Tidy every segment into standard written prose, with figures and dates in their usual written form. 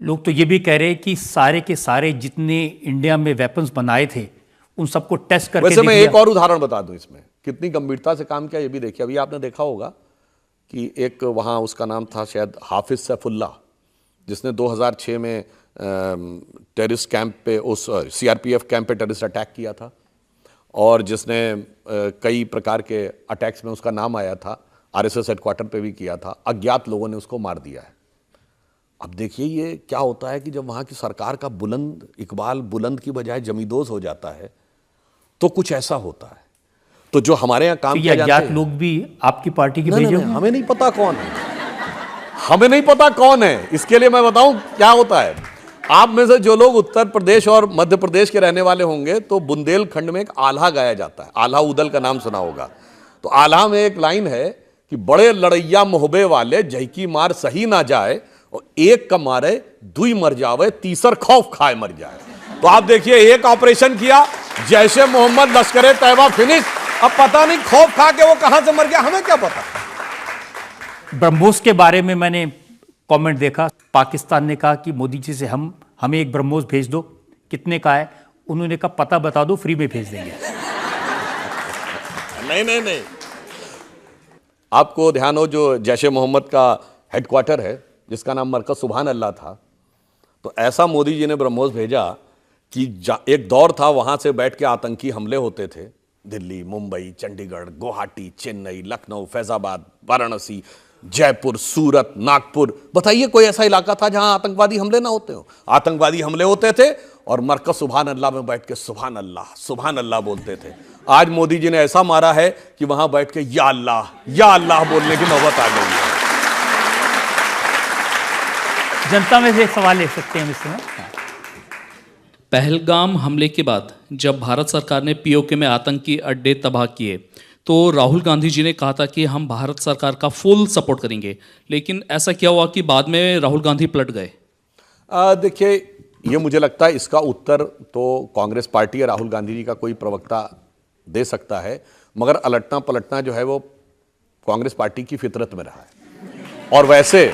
लोग तो ये भी कह रहे हैं कि सारे के सारे जितने इंडिया में वेपन्स बनाए थे उन सबको टेस्ट करके वैसे मैं देख एक और उदाहरण बता दूं, इसमें कितनी गंभीरता से काम किया ये भी देखिए। अभी आपने देखा होगा कि एक वहां उसका नाम था शायद हाफिज सैफुल्ला, जिसने 2006 में टेररिस्ट कैंप पे, उस सीआरपीएफ कैंप पे टेररिस्ट अटैक किया था, और जिसने कई प्रकार के अटैक्स में उसका नाम आया था, आरएसएस हेडक्वार्टर पे भी किया था। अज्ञात लोगों ने उसको मार दिया है। अब देखिए ये क्या होता है कि जब वहाँ की सरकार का बुलंद इकबाल बुलंद की बजाय जमींदोज हो जाता है तो कुछ ऐसा होता है। तो जो हमारे यहाँ काम तो ये किया जाता अज्ञात है, लोग भी आपकी पार्टी के नहीं, भेजे नहीं, हुए हैं? हमें नहीं पता कौन है, हमें नहीं पता कौन है। इसके लिए मैं बताऊं क्या होता है। आप में से जो लोग उत्तर प्रदेश और मध्य प्रदेश के रहने वाले होंगे तो बुंदेलखंड में एक आल्हा गाया जाता है, आल्हा उदल का नाम सुना होगा। तो आल्हा में एक लाइन है कि बड़े लड़ैया मोहबे वाले जहकी मार सही ना जाए, और एक का मारे दुई मर जावे, तीसर खौफ खाए मर जाए। तो आप देखिए, एक ऑपरेशन किया, जैसे मोहम्मद लश्कर तैयबा फिनिश, अब पता नहीं खौफ खा के वो कहां से मर गया, हमें क्या पता। ब्रह्मोस के बारे में मैंने कमेंट देखा, पाकिस्तान ने कहा कि मोदी जी से हमें एक ब्रह्मोस भेज दो। कितने का है? उन्होंने कहा पता बता दो, फ्री में भेज देंगे। नहीं नहीं नहीं, आपको ध्यान हो जो जैश ए मोहम्मद का हेडक्वार्टर है जिसका नाम मरकज सुभान अल्लाह था, तो ऐसा मोदी जी ने ब्रह्मोस भेजा कि एक दौर था वहां से बैठ के आतंकी हमले होते थे। दिल्ली, मुंबई, चंडीगढ़, गुवाहाटी, चेन्नई, लखनऊ, फैजाबाद, वाराणसी, जयपुर, सूरत, नागपुर, बताइए कोई ऐसा इलाका था जहां आतंकवादी हमले ना होते हो? आतंकवादी हमले होते थे और मरकज सुभान अल्लाह में बैठ के सुभान अल्लाह बोलते थे। आज मोदी जी ने ऐसा मारा है कि वहां बैठ के या अल्लाह बोलने की नौबत आ गई है। जनता में से एक सवाल ले सकते हैं इसमें। पहलगाम हमले के बाद जब भारत सरकार ने पीओके में आतंकी अड्डे तबाह किए तो राहुल गांधी जी ने कहा था कि हम भारत सरकार का फुल सपोर्ट करेंगे, लेकिन ऐसा क्या हुआ कि बाद में राहुल गांधी पलट गए? देखिए, ये मुझे लगता है इसका उत्तर तो कांग्रेस पार्टी या राहुल गांधी जी का कोई प्रवक्ता दे सकता है, मगर अलटना पलटना जो है वो कांग्रेस पार्टी की फितरत में रहा है। और वैसे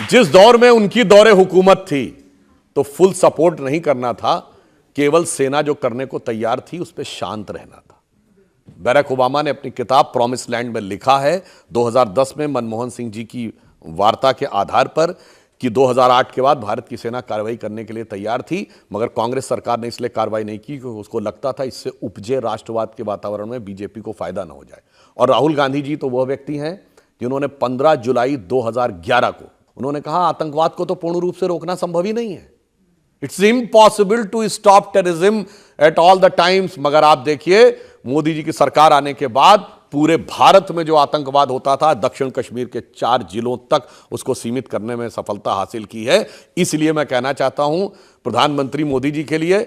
जिस दौर में उनकी दौरे हुकूमत थी तो फुल सपोर्ट नहीं करना था, केवल सेना जो करने को तैयार थी उस पर शांत रहना था। बराक ओबामा ने अपनी किताब प्रॉमिस लैंड में लिखा है 2010 में मनमोहन सिंह जी की वार्ता के आधार पर कि 2008 के बाद भारत की सेना कार्रवाई करने के लिए तैयार थी, मगर कांग्रेस सरकार ने इसलिए कार्रवाई नहीं की क्योंकि उसको लगता था इससे उपजे राष्ट्रवाद के वातावरण में बीजेपी को फायदा ना हो जाए। और राहुल गांधी जी तो वह व्यक्ति हैं जिन्होंने 15 जुलाई 2011 को उन्होंने कहा आतंकवाद को तो पूर्ण रूप से रोकना संभव ही नहीं है, it's impossible to stop terrorism at all the times. मगर आप देखिए मोदी जी की सरकार आने के बाद पूरे भारत में जो आतंकवाद होता था, दक्षिण कश्मीर के 4 जिलों तक उसको सीमित करने में सफलता हासिल की है। इसलिए मैं कहना चाहता हूं प्रधानमंत्री मोदी जी के लिए,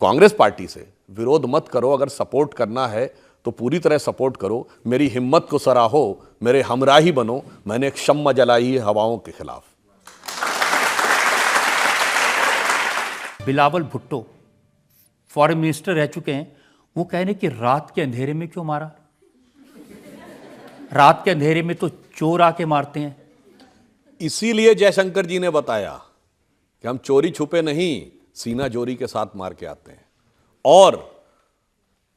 कांग्रेस पार्टी से विरोध मत करो, अगर सपोर्ट करना है तो पूरी तरह सपोर्ट करो, मेरी हिम्मत को सराहो, मेरे हमराही बनो। मैंने एक शम्मा जलाई है हवाओं के खिलाफ। बिलावल भुट्टो फॉरेन मिनिस्टर रह चुके हैं, वो कह रहे हैं कि रात के अंधेरे में क्यों मारा? रात के अंधेरे में तो चोर आके मारते हैं। इसीलिए जयशंकर जी ने बताया कि हम चोरी छुपे नहीं, सीना जोरी के साथ मार के आते हैं। और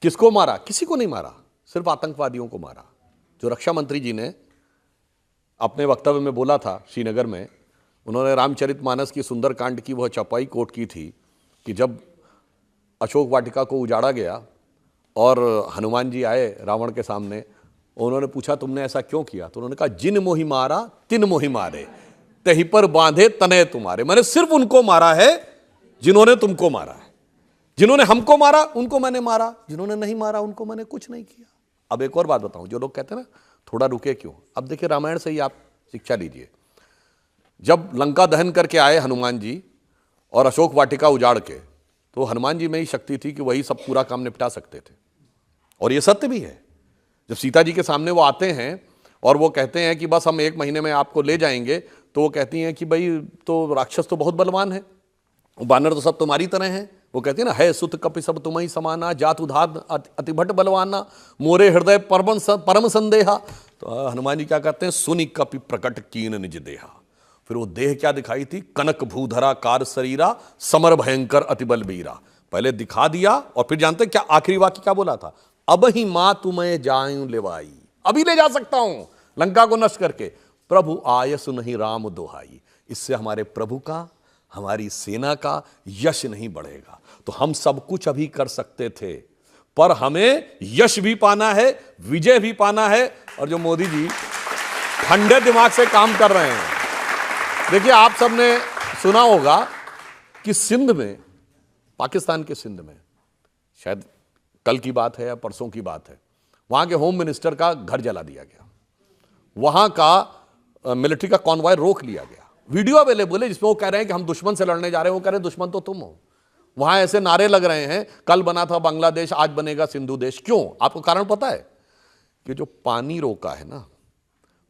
किसको मारा? किसी को नहीं मारा, सिर्फ आतंकवादियों को मारा। जो रक्षा मंत्री जी ने अपने वक्तव्य में बोला था श्रीनगर में, उन्होंने रामचरितमानस की सुंदरकांड की वह चौपाई कोट की थी कि जब अशोक वाटिका को उजाड़ा गया और हनुमान जी आए रावण के सामने, उन्होंने पूछा तुमने ऐसा क्यों किया? तो उन्होंने कहा जिन मोहि मारा तिन मोहि मारे, तही पर बांधे तने तुम्हारे। मैंने सिर्फ उनको मारा है जिन्होंने तुमको मारा है, जिन्होंने हमको मारा उनको मैंने मारा, जिन्होंने नहीं मारा उनको मैंने कुछ नहीं किया। अब एक और बात बताऊं, जो लोग कहते हैं ना थोड़ा रुके क्यों, अब देखिए रामायण से ही आप शिक्षा लीजिए। जब लंका दहन करके आए हनुमान जी और अशोक वाटिका उजाड़ के, तो हनुमान जी में ही शक्ति थी कि वही सब पूरा काम निपटा सकते थे, और ये सत्य भी है। जब सीता जी के सामने वो आते हैं और वो कहते हैं कि बस हम 1 महीने में आपको ले जाएंगे, तो वो कहती हैं कि भाई तो राक्षस तो बहुत बलवान है, बानर तो सब तुम्हारी तरह हैं। वो कहती है ना, है सुत कपि सब तुम्हें समाना, जात उधार अतिभट बलवाना, मोरे हृदय परम संदेहा। तो हनुमान जी क्या कहते हैं, सुनि कपि प्रकट कीन निज देहा। फिर वो देह क्या दिखाई थी, कनक भूधरा कार शरीरा समर भयंकर अतिबल बीरा। पहले दिखा दिया और फिर जानते क्या आखिरी वाक्य क्या बोला था, अब ही मां तुम्हें जाऊं लेवाई, अभी ले जा सकता हूं लंका को नष्ट करके, प्रभु आयस नहीं राम दोहाई। इससे हमारे प्रभु का, हमारी सेना का यश नहीं बढ़ेगा। तो हम सब कुछ अभी कर सकते थे, पर हमें यश भी पाना है, विजय भी पाना है। और जो मोदी जी ठंडे दिमाग से काम कर रहे हैं, देखिए आप सबने सुना होगा कि सिंध में, पाकिस्तान के सिंध में, शायद कल की बात है या परसों की बात है, वहां के होम मिनिस्टर का घर जला दिया गया, वहां का मिलिट्री का कॉन्वॉय रोक लिया गया। वीडियो अवेलेबल है जिसमें वो कह रहे हैं कि हम दुश्मन से लड़ने जा रहे हैं, वो कह रहे हैं दुश्मन तो तुम हो। वहां ऐसे नारे लग रहे हैं, कल बना था बांग्लादेश आज बनेगा सिंधु देश। क्यों? आपको कारण पता है कि जो पानी रोका है ना,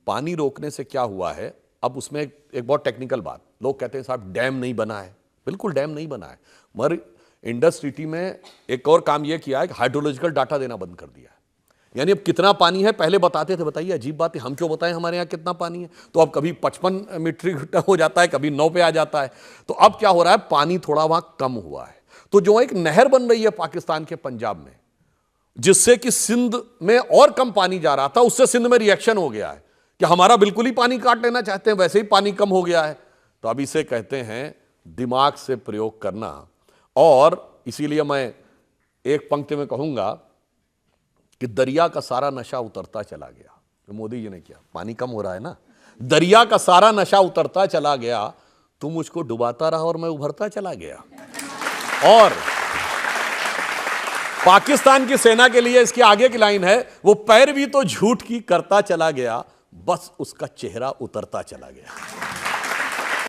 पानी रोकने से क्या हुआ है, अब उसमें एक बहुत टेक्निकल बात, लोग कहते हैं साहब डैम नहीं बना है, बिल्कुल डैम नहीं बना है, मगर इंडस सिटी में एक और काम यह किया है कि हाइड्रोलॉजिकल डाटा देना बंद कर दिया है। यानी अब कितना पानी है पहले बताते थे, बताइए अजीब बात है, हम क्यों बताएं हमारे यहाँ कितना पानी है, तो अब कभी 55 मीट्रिक टन हो जाता है, कभी 9 पे आ जाता है। तो अब क्या हो रहा है, पानी थोड़ा वहां कम हुआ है। तो जो एक नहर बन रही है पाकिस्तान के पंजाब में, जिससे कि सिंध में और कम पानी जा रहा था, उससे सिंध में रिएक्शन हो गया है कि हमारा बिल्कुल ही पानी काट लेना चाहते हैं, वैसे ही पानी कम हो गया है। तो अब इसे कहते हैं दिमाग से प्रयोग करना। और इसीलिए मैं एक पंक्ति में कहूंगा कि दरिया का सारा नशा उतरता चला गया। जो मोदी जी ने किया, पानी कम हो रहा है ना, दरिया का सारा नशा उतरता चला गया, तू मुझको डुबाता रहा और मैं उभरता चला गया। और पाकिस्तान की सेना के लिए इसके आगे की लाइन है, वो पैर भी तो झूठ की करता चला गया, बस उसका चेहरा उतरता चला गया।